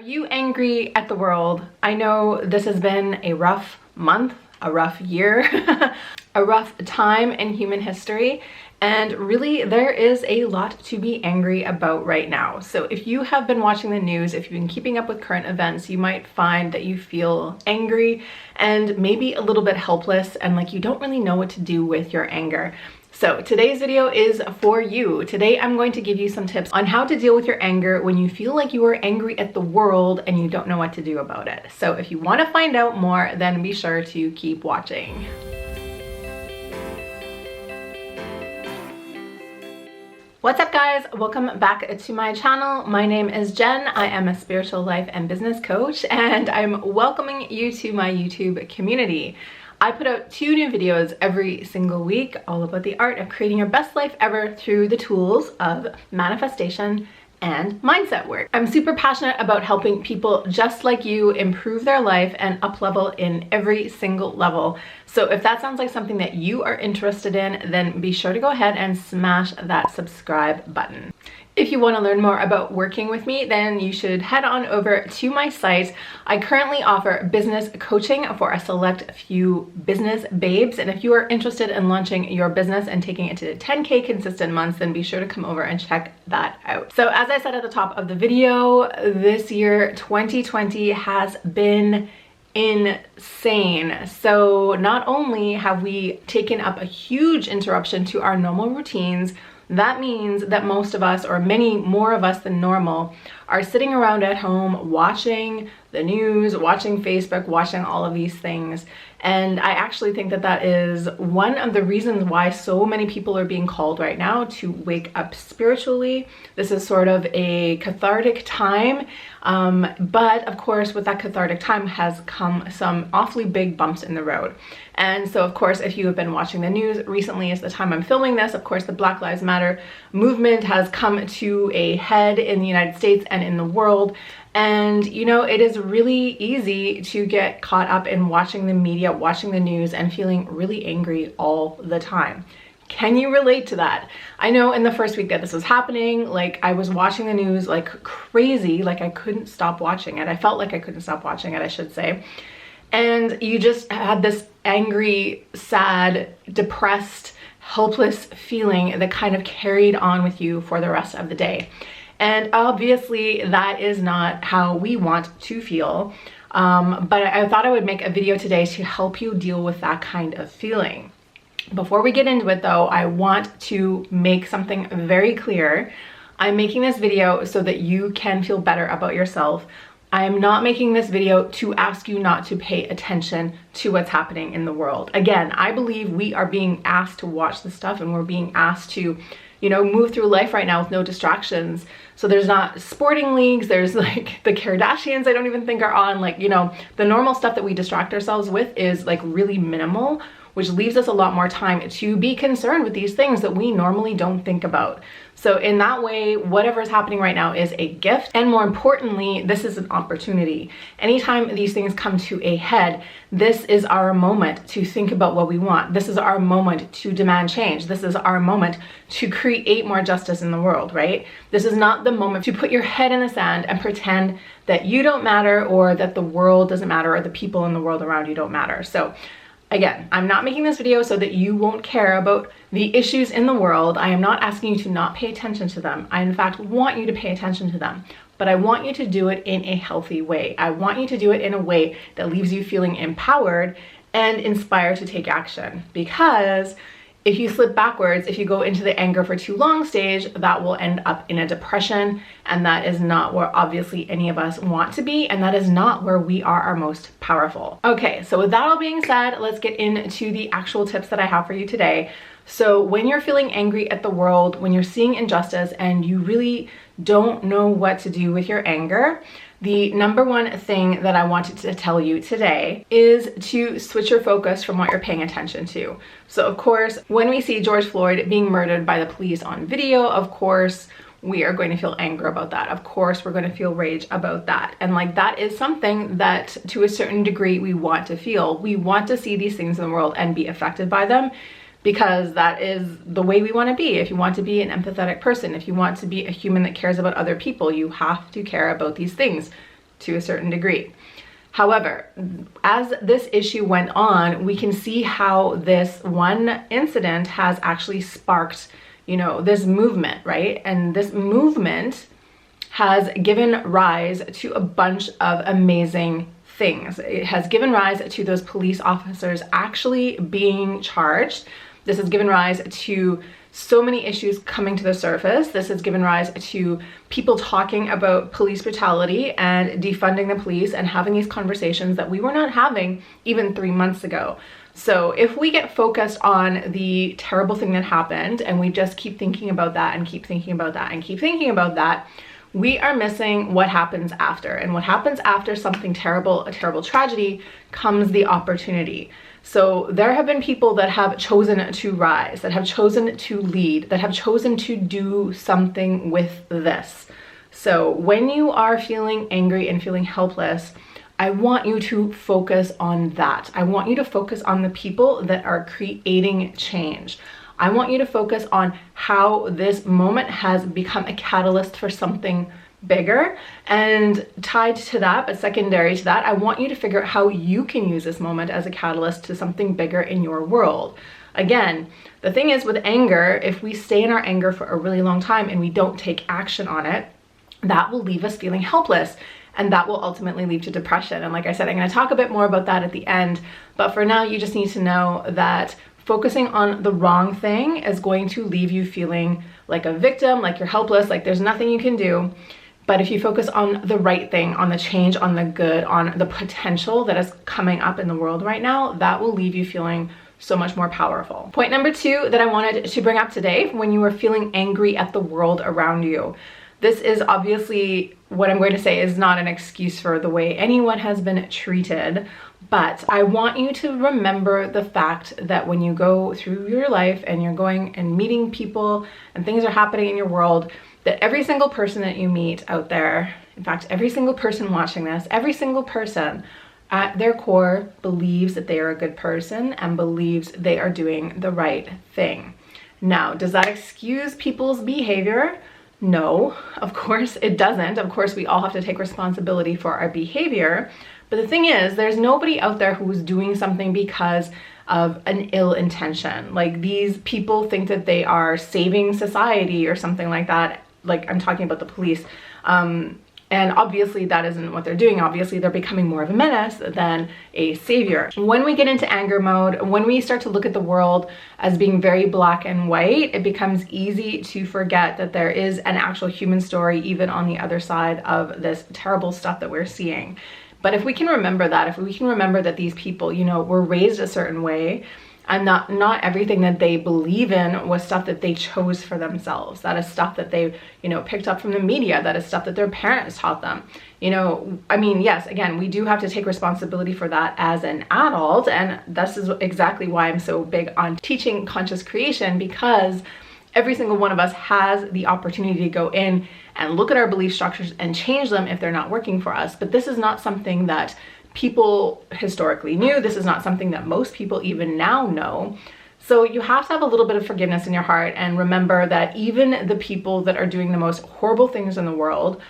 Are you angry at the world? I know this has been a rough month, a rough year, a rough time in human history, and really there is a lot to be angry about right now. So if you have been watching the news, if you've been keeping up with current events, you might find that you feel angry and maybe a little bit helpless and like you don't really know what to do with your anger. So today's video is for you. Today I'm going to give you some tips on how to deal with your anger when you feel like you are angry at the world and you don't know what to do about it. So if you want to find out more, then be sure to keep watching. What's up guys? Welcome back to my channel. My name is Jen. I am a spiritual life and business coach and I'm welcoming you to my YouTube community. I put out 2 new videos every single week, all about the art of creating your best life ever through the tools of manifestation and mindset work. I'm super passionate about helping people just like you improve their life and up level in every single level. So if that sounds like something that you are interested in, then be sure to go ahead and smash that subscribe button. If you want to learn more about working with me, then you should head on over to my site. I currently offer business coaching for a select few business babes. And if you are interested in launching your business and taking it to 10K consistent months, then be sure to come over and check that out. So as I said at the top of the video, this year, 2020 has been insane. So not only have we taken up a huge interruption to our normal routines, that means that most of us, or many more of us than normal, are sitting around at home watching the news, watching Facebook, watching all of these things. And I actually think that that is one of the reasons why so many people are being called right now to wake up spiritually. This is sort of a cathartic time. But of course, with that cathartic time has come some awfully big bumps in the road. And so, of course, if you have been watching the news recently is the time I'm filming this, of course, the Black Lives Matter movement has come to a head in the United States and in the world. And, you know, it is really easy to get caught up in watching the media, watching the news, and feeling really angry all the time. Can you relate to that? I know in the first week that this was happening, like I was watching the news like crazy, like I couldn't stop watching it. I felt like I couldn't stop watching it, I should say. And you just had this angry, sad, depressed, helpless feeling that kind of carried on with you for the rest of the day. And obviously that is not how we want to feel. But I thought I would make a video today to help you deal with that kind of feeling. Before we get into it though, I want to make something very clear. I'm making this video so that you can feel better about yourself. I am not making this video to ask you not to pay attention to what's happening in the world. Again, I believe we are being asked to watch this stuff and we're being asked to, you know, move through life right now with no distractions. So there's not sporting leagues, there's like the Kardashians I don't even think are on, like, you know, the normal stuff that we distract ourselves with is like really minimal, which leaves us a lot more time to be concerned with these things that we normally don't think about. So in that way, whatever is happening right now is a gift. And more importantly, this is an opportunity. Anytime these things come to a head, this is our moment to think about what we want. This is our moment to demand change. This is our moment to create more justice in the world, right? This is not the moment to put your head in the sand and pretend that you don't matter or that the world doesn't matter or the people in the world around you don't matter. So again, I'm not making this video so that you won't care about the issues in the world. I am not asking you to not pay attention to them. I, in fact, want you to pay attention to them, but I want you to do it in a healthy way. I want you to do it in a way that leaves you feeling empowered and inspired to take action. Because if you slip backwards, if you go into the anger for too long stage, that will end up in a depression. And that is not where obviously any of us want to be. And that is not where we are our most powerful. Okay, so with that all being said, let's get into the actual tips that I have for you today. So when you're feeling angry at the world, when you're seeing injustice and you really don't know what to do with your anger, the number one thing that I wanted to tell you today is to switch your focus from what you're paying attention to. So of course, when we see George Floyd being murdered by the police on video, of course, we are going to feel anger about that. Of course, we're going to feel rage about that. And like that is something that to a certain degree we want to feel. We want to see these things in the world and be affected by them, because that is the way we want to be. If you want to be an empathetic person, if you want to be a human that cares about other people, you have to care about these things. to a certain degree. However, as this issue went on, we can see how this one incident has actually sparked, you know, this movement, right? And this movement has given rise to a bunch of amazing things. It has given rise to those police officers actually being charged. This has given rise to so many issues coming to the surface. This has given rise to people talking about police brutality and defunding the police and having these conversations that we were not having even 3 months ago. So if we get focused on the terrible thing that happened and we just keep thinking about that and keep thinking about that and keep thinking about that, we are missing what happens after. And what happens after something terrible, a terrible tragedy, comes the opportunity. So there have been people that have chosen to rise, that have chosen to lead, that have chosen to do something with this. So when you are feeling angry and feeling helpless, I want you to focus on that. I want you to focus on the people that are creating change. I want you to focus on how this moment has become a catalyst for something bigger, and tied to that, but secondary to that, I want you to figure out how you can use this moment as a catalyst to something bigger in your world. Again, the thing is with anger, if we stay in our anger for a really long time and we don't take action on it, that will leave us feeling helpless, and that will ultimately lead to depression. And like I said, I'm going to talk a bit more about that at the end, but for now you just need to know that focusing on the wrong thing is going to leave you feeling like a victim, like you're helpless, like there's nothing you can do. But if you focus on the right thing, on the change, on the good, on the potential that is coming up in the world right now, that will leave you feeling so much more powerful. Point number 2 that I wanted to bring up today, when you are feeling angry at the world around you. This is obviously, what I'm going to say is not an excuse for the way anyone has been treated, but I want you to remember the fact that when you go through your life and you're going and meeting people and things are happening in your world, that every single person that you meet out there, in fact, every single person watching this, every single person at their core believes that they are a good person and believes they are doing the right thing. Now, does that excuse people's behavior? No, of course it doesn't. Of course, we all have to take responsibility for our behavior. But the thing is, there's nobody out there who's doing something because of an ill intention. Like, these people think that they are saving society or something like that. Like, I'm talking about the police. And obviously that isn't what they're doing. Obviously they're becoming more of a menace than a savior. When we get into anger mode, when we start to look at the world as being very black and white, it becomes easy to forget that there is an actual human story even on the other side of this terrible stuff that we're seeing. But if we can remember that, if we can remember that these people, you know, were raised a certain way, and not everything that they believe in was stuff that they chose for themselves. That is stuff that they, you know, picked up from the media. That is stuff that their parents taught them. You know, I mean, yes, again, we do have to take responsibility for that as an adult. And this is exactly why I'm so big on teaching conscious creation, because every single one of us has the opportunity to go in and look at our belief structures and change them if they're not working for us. But this is not something that people historically knew. This is not something that most people even now know. So you have to have a little bit of forgiveness in your heart and remember that even the people that are doing the most horrible things in the world,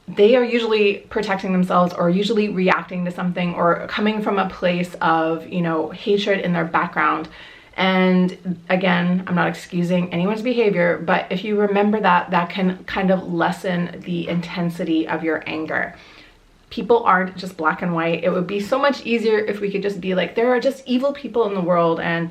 they are usually protecting themselves or usually reacting to something or coming from a place of, you know, hatred in their background. And again, I'm not excusing anyone's behavior, but if you remember that, that can kind of lessen the intensity of your anger. People aren't just black and white. It would be so much easier if we could just be like, there are just evil people in the world and,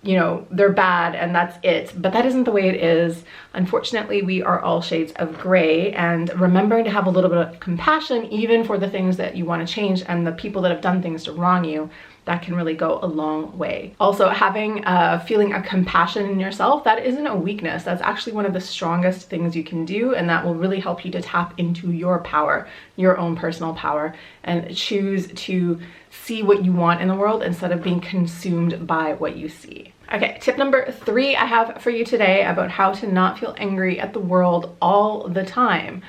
you know, they're bad and that's it. But that isn't the way it is. Unfortunately, we are all shades of gray, and remembering to have a little bit of compassion even for the things that you want to change and the people that have done things to wrong you, that can really go a long way. Also, having a feeling of compassion in yourself, that isn't a weakness. That's actually one of the strongest things you can do, and that will really help you to tap into your power, your own personal power, and choose to see what you want in the world instead of being consumed by what you see. Okay, tip number 3 I have for you today about how to not feel angry at the world all the time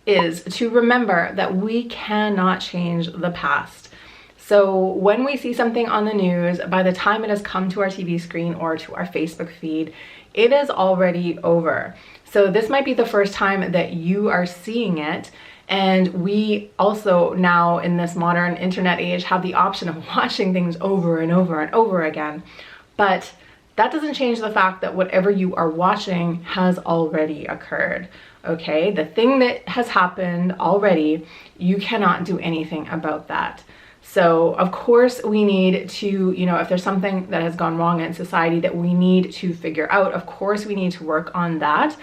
is to remember that we cannot change the past. So when we see something on the news, by the time it has come to our TV screen or to our Facebook feed, it is already over. So this might be the first time that you are seeing it. And we also now in this modern internet age have the option of watching things over and over and over again. But that doesn't change the fact that whatever you are watching has already occurred, okay? The thing that has happened already, you cannot do anything about that. So of course we need to, if there's something that has gone wrong in society that we need to figure out, of course we need to work on that.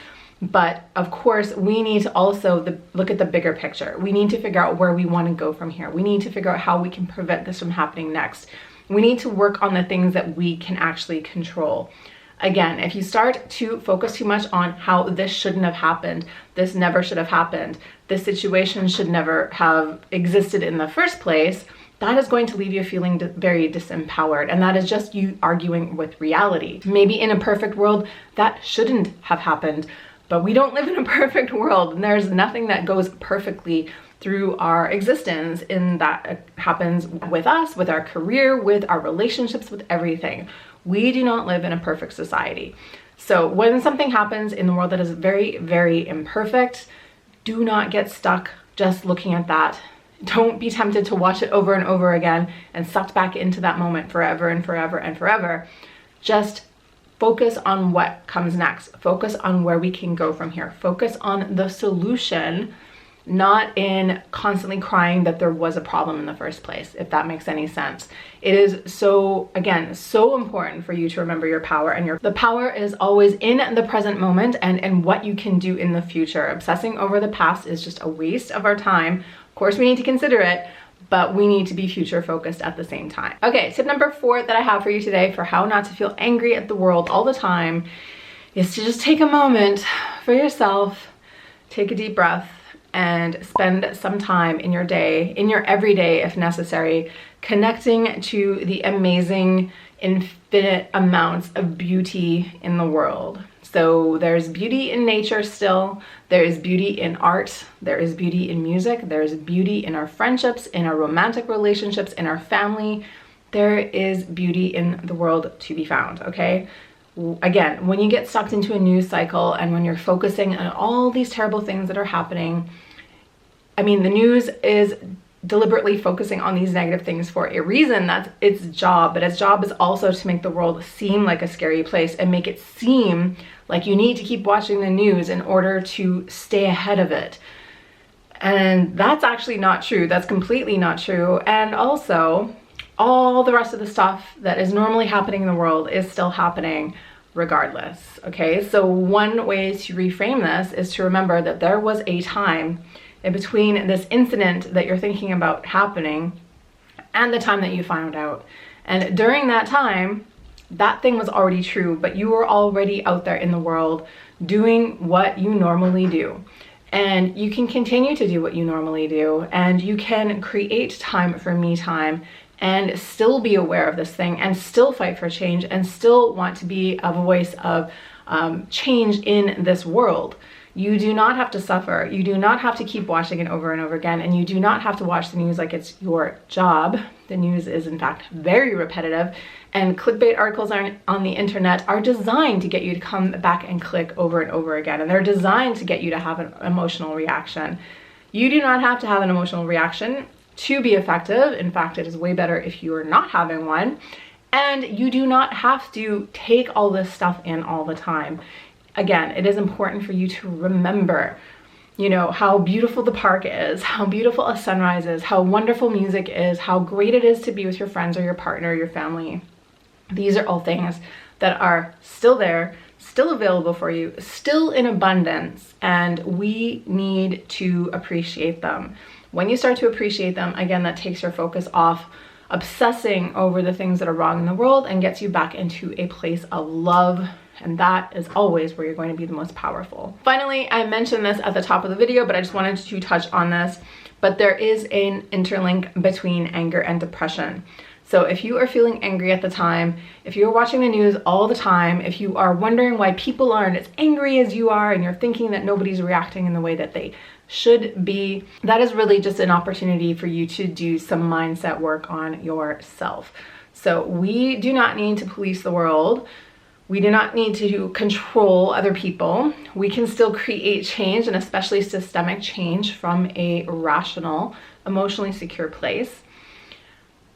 But of course we need to also look at the bigger picture. We need to figure out where we want to go from here. We need to figure out how we can prevent this from happening next. We need to work on the things that we can actually control. Again, if you start to focus too much on how this shouldn't have happened, this never should have happened, this situation should never have existed in the first place, that is going to leave you feeling very disempowered. And that is just you arguing with reality. Maybe in a perfect world, that shouldn't have happened, but we don't live in a perfect world, and there's nothing that goes perfectly through our existence, and that happens with us, with our career, with our relationships, with everything. We do not live in a perfect society. So when something happens in the world that is very, very imperfect, do not get stuck just looking at that. Don't be tempted to watch it over and over again and sucked back into that moment forever and forever and forever. Just focus on what comes next. Focus on where we can go from here. Focus on the solution, not in constantly crying that there was a problem in the first place, if that makes any sense. It is so, again, so important for you to remember your power, and the power is always in the present moment and what you can do in the future. Obsessing over the past is just a waste of our time. Of course, we need to consider it, but we need to be future focused at the same time. Okay, tip number 4 that I have for you today for how not to feel angry at the world all the time is to just take a moment for yourself, take a deep breath, and spend some time in your day, in your everyday if necessary, connecting to the amazing, infinite amounts of beauty in the world. So there's beauty in nature still, there is beauty in art, there is beauty in music, there is beauty in our friendships, in our romantic relationships, in our family. There is beauty in the world to be found, okay? Again, when you get sucked into a news cycle and when you're focusing on all these terrible things that are happening, I mean, the news is deliberately focusing on these negative things for a reason. That's its job, but its job is also to make the world seem like a scary place and make it seem like you need to keep watching the news in order to stay ahead of it. And that's actually not true. That's completely not true. And also, all the rest of the stuff that is normally happening in the world is still happening regardless, okay? So one way to reframe this is to remember that there was a time in between this incident that you're thinking about happening and the time that you found out. And during that time, that thing was already true, but you were already out there in the world doing what you normally do. And you can continue to do what you normally do, and you can create time for me time and still be aware of this thing and still fight for change and still want to be a voice of change in this world. You do not have to suffer. You do not have to keep watching it over and over again, and you do not have to watch the news like it's your job. The news is in fact very repetitive, and clickbait articles on the internet are designed to get you to come back and click over and over again, and they're designed to get you to have an emotional reaction. You do not have to have an emotional reaction to be effective. In fact, it is way better if you are not having one, and you do not have to take all this stuff in all the time. Again, it is important for you to remember, you know, how beautiful the park is, how beautiful a sunrise is, how wonderful music is, how great it is to be with your friends or your partner or your family. These are all things that are still there, still available for you, still in abundance, and we need to appreciate them. When you start to appreciate them, again, that takes your focus off obsessing over the things that are wrong in the world and gets you back into a place of love. And that is always where you're going to be the most powerful. Finally, I mentioned this at the top of the video, but I just wanted to touch on this. But there is an interlink between anger and depression. So if you are feeling angry at the time, if you're watching the news all the time, if you are wondering why people aren't as angry as you are, and you're thinking that nobody's reacting in the way that they should be, that is really just an opportunity for you to do some mindset work on yourself. So we do not need to police the world. We do not need to control other people. We can still create change, and especially systemic change, from a rational, emotionally secure place.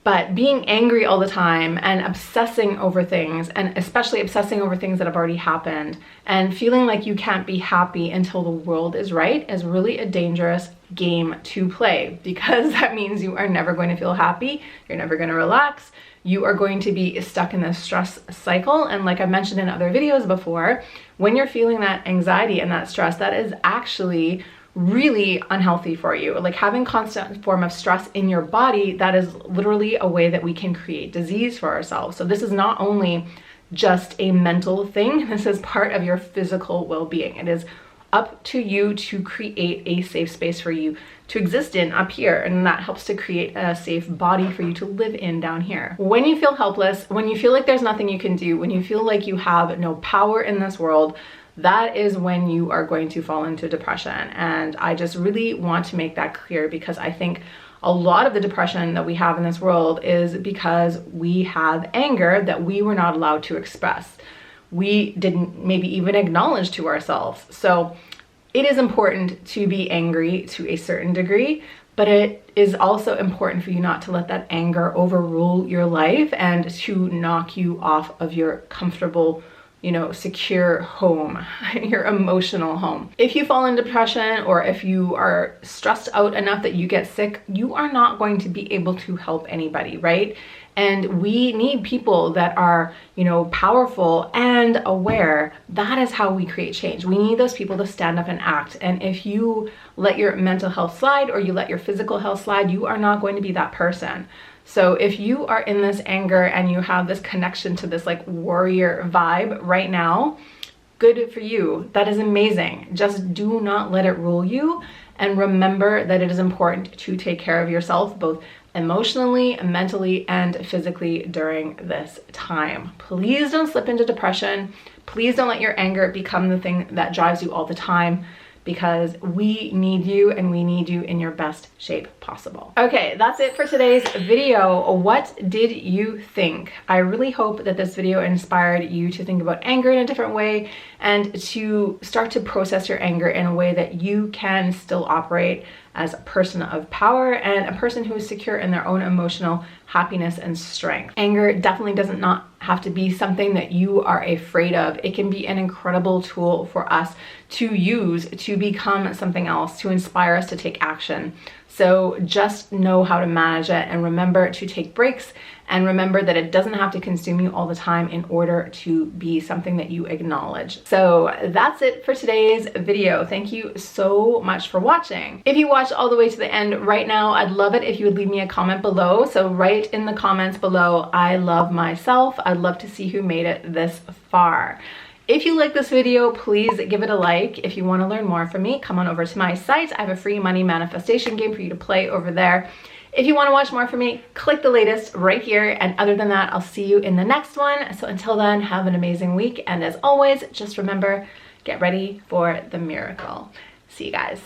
But being angry all the time and obsessing over things, and especially obsessing over things that have already happened, and feeling like you can't be happy until the world is right, is really a dangerous game to play, because that means you are never going to feel happy, you're never going to relax, you are going to be stuck in this stress cycle. And like I mentioned in other videos before, when you're feeling that anxiety and that stress, that is actually really unhealthy for you. Like having constant form of stress in your body, that is literally a way that we can create disease for ourselves. So this is not only just a mental thing, this is part of your physical well-being. It is up to you to create a safe space for you to exist in up here, and that helps to create a safe body for you to live in down here. When you feel helpless, when you feel like there's nothing you can do, when you feel like you have no power in this world, that is when you are going to fall into depression. And I just really want to make that clear, because I think a lot of the depression that we have in this world is because we have anger that we were not allowed to express. We didn't maybe even acknowledge to ourselves. So it is important to be angry to a certain degree, but it is also important for you not to let that anger overrule your life and to knock you off of your comfortable, secure home, your emotional home. If you fall in depression, or if you are stressed out enough that you get sick, you are not going to be able to help anybody, right? And we need people that are, powerful and aware. That is how we create change. We need those people to stand up and act. And if you let your mental health slide, or you let your physical health slide, you are not going to be that person. So if you are in this anger and you have this connection to this like warrior vibe right now, good for you. That is amazing. Just do not let it rule you. And remember that it is important to take care of yourself, both emotionally, mentally, and physically during this time. Please don't slip into depression. Please don't let your anger become the thing that drives you all the time, because we need you, and we need you in your best shape possible. Okay, that's it for today's video. What did you think? I really hope that this video inspired you to think about anger in a different way, and to start to process your anger in a way that you can still operate as a person of power and a person who is secure in their own emotional happiness and strength. Anger definitely doesn't not have to be something that you are afraid of. It can be an incredible tool for us to use to become something else, to inspire us to take action. So just know how to manage it, and remember to take breaks, and remember that it doesn't have to consume you all the time in order to be something that you acknowledge. So that's it for today's video. Thank you so much for watching. If you watched all the way to the end right now, I'd love it if you would leave me a comment below. So write in the comments below, I love myself. I'd love to see who made it this far. If you like this video, please give it a like. If you want to learn more from me, come on over to my site. I have a free money manifestation game for you to play over there. If you want to watch more from me, click the latest right here. And other than that, I'll see you in the next one. So until then, have an amazing week. And as always, just remember, get ready for the miracle. See you guys.